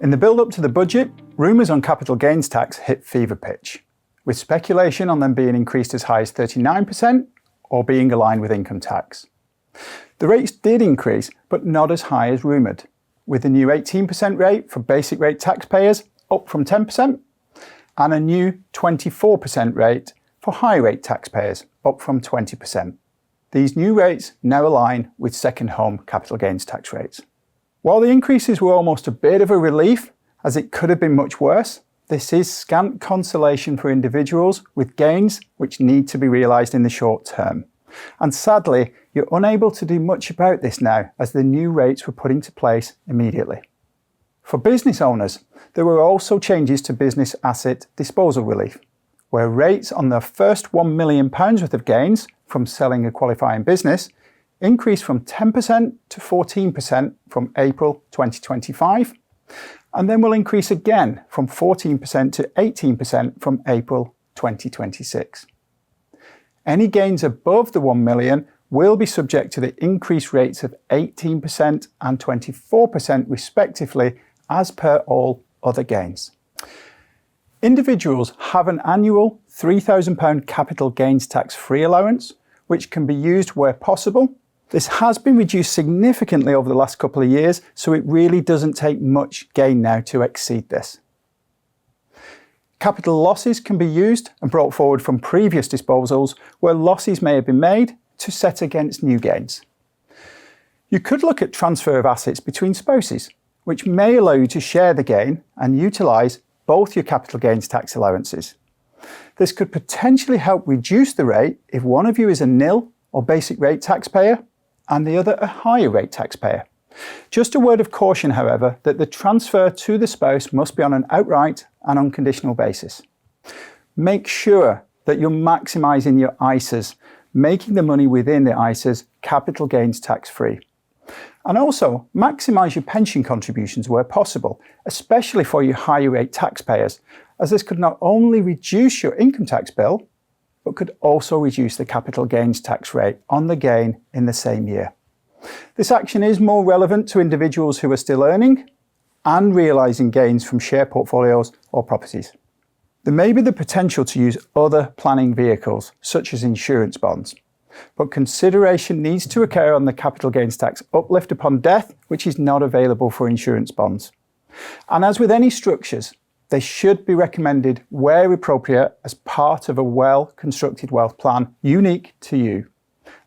In the build-up to the budget, rumours on capital gains tax hit fever pitch, with speculation on them being increased as high as 39% or being aligned with income tax. The rates did increase, but not as high as rumoured, with a new 18% rate for basic rate taxpayers up from 10% and a new 24% rate for high rate taxpayers up from 20%. These new rates now align with second home capital gains tax rates. While the increases were almost a bit of a relief, as it could have been much worse, this is scant consolation for individuals with gains which need to be realised in the short term. And sadly, you're unable to do much about this now, as the new rates were put into place immediately. For business owners, there were also changes to business asset disposal relief, where rates on the first £1 million worth of gains from selling a qualifying business increased from 10% to 14% from April 2025, and then will increase again from 14% to 18% from April 2026. Any gains above the 1 million will be subject to the increased rates of 18% and 24% respectively, as per all other gains. Individuals have an annual £3,000 capital gains tax free allowance, which can be used where possible. This has been reduced significantly over the last couple of years, so it really doesn't take much gain now to exceed this. Capital losses can be used and brought forward from previous disposals where losses may have been made to set against new gains. You could look at transfer of assets between spouses, which may allow you to share the gain and utilise both your capital gains tax allowances. This could potentially help reduce the rate if one of you is a nil or basic rate taxpayer and the other a higher rate taxpayer. Just a word of caution, however, that the transfer to the spouse must be on an outright and unconditional basis. Make sure that you're maximising your ISAs, making the money within the ISAs capital gains tax free. And also maximise your pension contributions where possible, especially for your higher rate taxpayers, as this could not only reduce your income tax bill, but could also reduce the capital gains tax rate on the gain in the same year. This action is more relevant to individuals who are still earning and realising gains from share portfolios or properties. There may be the potential to use other planning vehicles, such as insurance bonds, but consideration needs to occur on the capital gains tax uplift upon death, which is not available for insurance bonds. And as with any structures, they should be recommended where appropriate as part of a well-constructed wealth plan unique to you,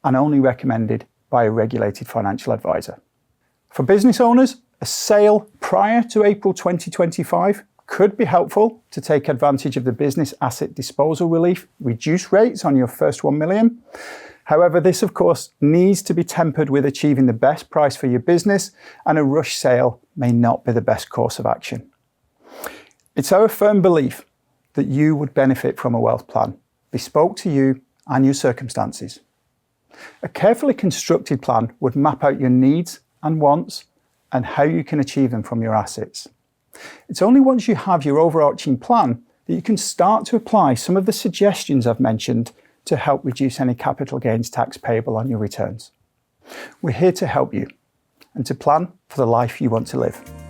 and only recommended by a regulated financial advisor. For business owners, a sale prior to April 2025 could be helpful to take advantage of the business asset disposal relief, reduce rates on your first 1 million. However, this of course needs to be tempered with achieving the best price for your business, and a rush sale may not be the best course of action. It's our firm belief that you would benefit from a wealth plan, bespoke to you and your circumstances. A carefully constructed plan would map out your needs and wants and how you can achieve them from your assets. It's only once you have your overarching plan that you can start to apply some of the suggestions I've mentioned to help reduce any capital gains tax payable on your returns. We're here to help you and to plan for the life you want to live.